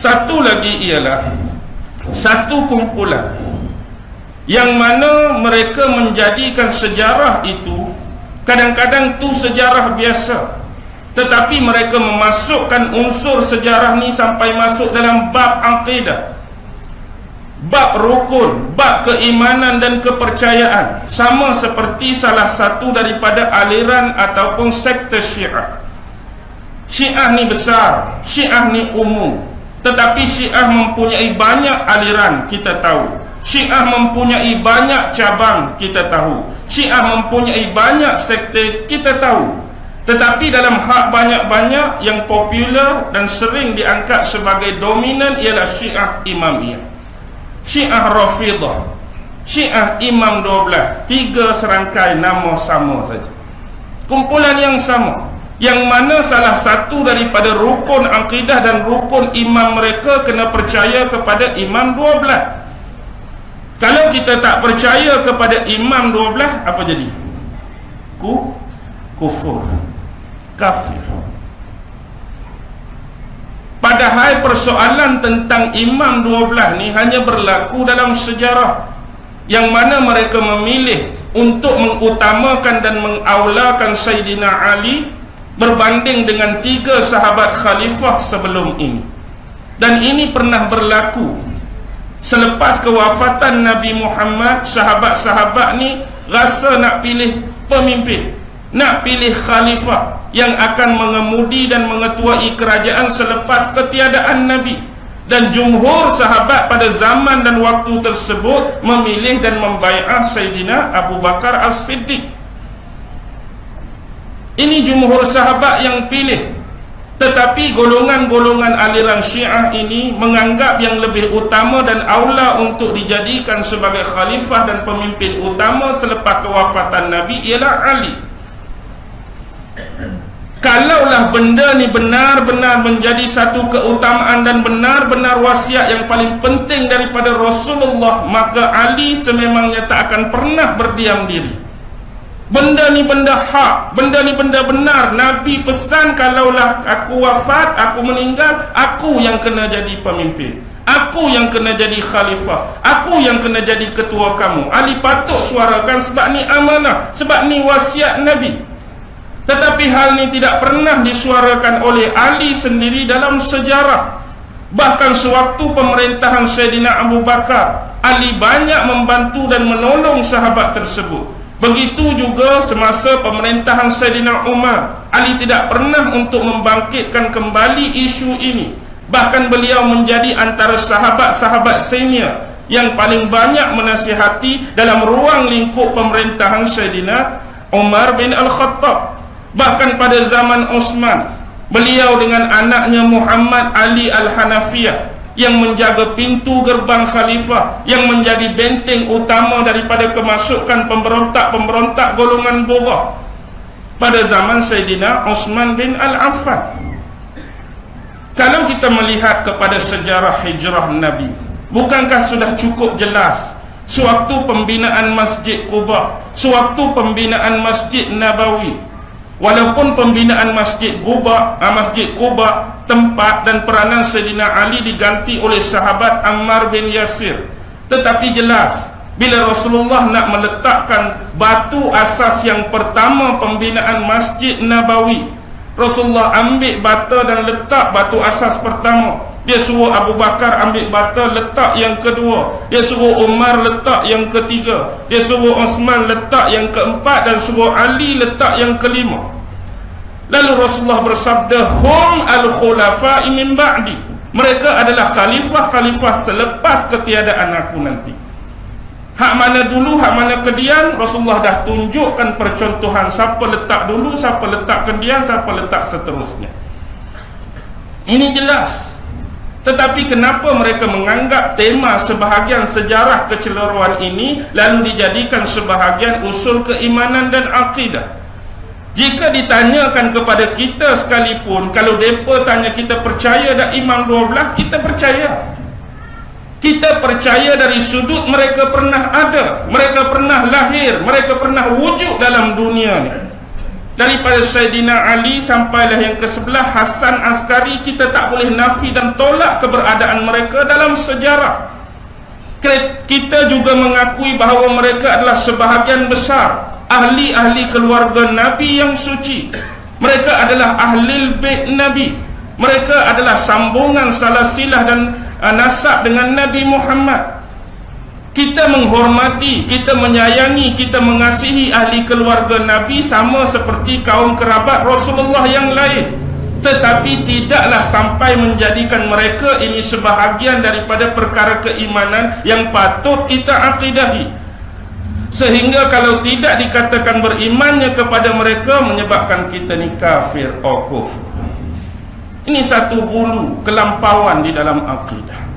Satu lagi ialah satu kumpulan yang mana mereka menjadikan sejarah itu kadang-kadang tu sejarah biasa, tetapi mereka memasukkan unsur sejarah ni sampai masuk dalam bab akidah, bab rukun, bab keimanan dan kepercayaan, sama seperti salah satu daripada aliran ataupun sekte Syiah. Syiah ni besar, Syiah ni umum, tetapi Syiah mempunyai banyak aliran, kita tahu. Syiah mempunyai banyak cabang, kita tahu. Syiah mempunyai banyak sekte, kita tahu. Tetapi dalam hak banyak-banyak yang popular dan sering diangkat sebagai dominan ialah Syiah Imamiyah, Syiah Rafidah, Syiah Imam 12. 3 serangkai nama sama saja, kumpulan yang sama, yang mana salah satu daripada rukun akidah dan rukun imam mereka kena percaya kepada Imam 12. Kalau kita tak percaya kepada Imam 12, apa jadi? Kufur, kafir. Padahal persoalan tentang Imam 12 ni hanya berlaku dalam sejarah, yang mana mereka memilih untuk mengutamakan dan mengaulakan Sayyidina Ali berbanding dengan 3 sahabat khalifah sebelum ini. Dan ini pernah berlaku selepas kewafatan Nabi Muhammad. Sahabat-sahabat ni rasa nak pilih pemimpin, nak pilih khalifah yang akan mengemudi dan mengetuai kerajaan selepas ketiadaan Nabi. Dan jumhur sahabat pada zaman dan waktu tersebut memilih dan membai'ah Sayyidina Abu Bakar As-Siddiq. Ini jumhur sahabat yang pilih. Tetapi golongan-golongan aliran Syiah ini menganggap yang lebih utama dan aula untuk dijadikan sebagai khalifah dan pemimpin utama selepas kewafatan Nabi ialah Ali. Kalaulah benda ni benar-benar menjadi satu keutamaan dan benar-benar wasiat yang paling penting daripada Rasulullah, maka Ali sememangnya tak akan pernah berdiam diri. Benda ni benda hak, benda ni benda benar. Nabi pesan, kalaulah aku wafat, aku meninggal, aku yang kena jadi pemimpin, aku yang kena jadi khalifah, aku yang kena jadi ketua kamu. Ali patut suarakan sebab ni amanah, sebab ni wasiat Nabi. Tetapi hal ni tidak pernah disuarakan oleh Ali sendiri dalam sejarah. Bahkan sewaktu pemerintahan Sayyidina Abu Bakar, Ali banyak membantu dan menolong sahabat tersebut. Begitu juga semasa pemerintahan Sayyidina Umar, Ali tidak pernah untuk membangkitkan kembali isu ini. Bahkan beliau menjadi antara sahabat-sahabat senior yang paling banyak menasihati dalam ruang lingkup pemerintahan Sayyidina Umar bin Al-Khattab. Bahkan pada zaman Osman, beliau dengan anaknya Muhammad Ali Al-Hanafiyah yang menjaga pintu gerbang khalifah, yang menjadi benteng utama daripada kemasukan pemberontak-pemberontak golongan bawah pada zaman Sayyidina Osman bin Al-Affan. Kalau kita melihat kepada sejarah hijrah Nabi, bukankah sudah cukup jelas sewaktu pembinaan Masjid Quba, sewaktu pembinaan Masjid Nabawi, walaupun pembinaan Masjid Quba tempat dan peranan Sayyidina Ali diganti oleh sahabat Ammar bin Yasir, tetapi jelas bila Rasulullah nak meletakkan batu asas yang pertama pembinaan Masjid Nabawi, Rasulullah ambil bata dan letak batu asas pertama. Dia suruh Abu Bakar ambil bata letak yang kedua, dia suruh Umar letak yang ketiga, dia suruh Osman letak yang keempat, dan suruh Ali letak yang kelima. Lalu Rasulullah bersabda, hum al-khulafa'i min ba'di, mereka adalah khalifah-khalifah selepas ketiadaan aku nanti. Hak mana dulu, hak mana kedian, Rasulullah dah tunjukkan percontohan siapa letak dulu, siapa letak kedian, siapa letak seterusnya. Ini jelas. Tetapi kenapa mereka menganggap tema sebahagian sejarah keceleruan ini lalu dijadikan sebahagian usul keimanan dan akidah? Jika ditanyakan kepada kita sekalipun, kalau mereka tanya kita percaya tak Imam 12, kita percaya. Kita percaya dari sudut mereka pernah ada, mereka pernah lahir, mereka pernah wujud dalam dunia ni. Daripada Sayyidina Ali sampailah yang ke-11 Hasan Askari, kita tak boleh nafi dan tolak keberadaan mereka dalam sejarah. Kita juga mengakui bahawa mereka adalah sebahagian besar ahli-ahli keluarga Nabi yang suci. Mereka adalah ahlil bait Nabi. Mereka adalah sambungan salasilah dan nasab dengan Nabi Muhammad. Kita menghormati, kita menyayangi, kita mengasihi ahli keluarga Nabi sama seperti kaum kerabat Rasulullah yang lain. Tetapi tidaklah sampai menjadikan mereka ini sebahagian daripada perkara keimanan yang patut kita akidahi. Sehingga kalau tidak dikatakan berimannya kepada mereka, menyebabkan kita ni kafir atau kufur. Ini satu hulu kelampauan di dalam akidah.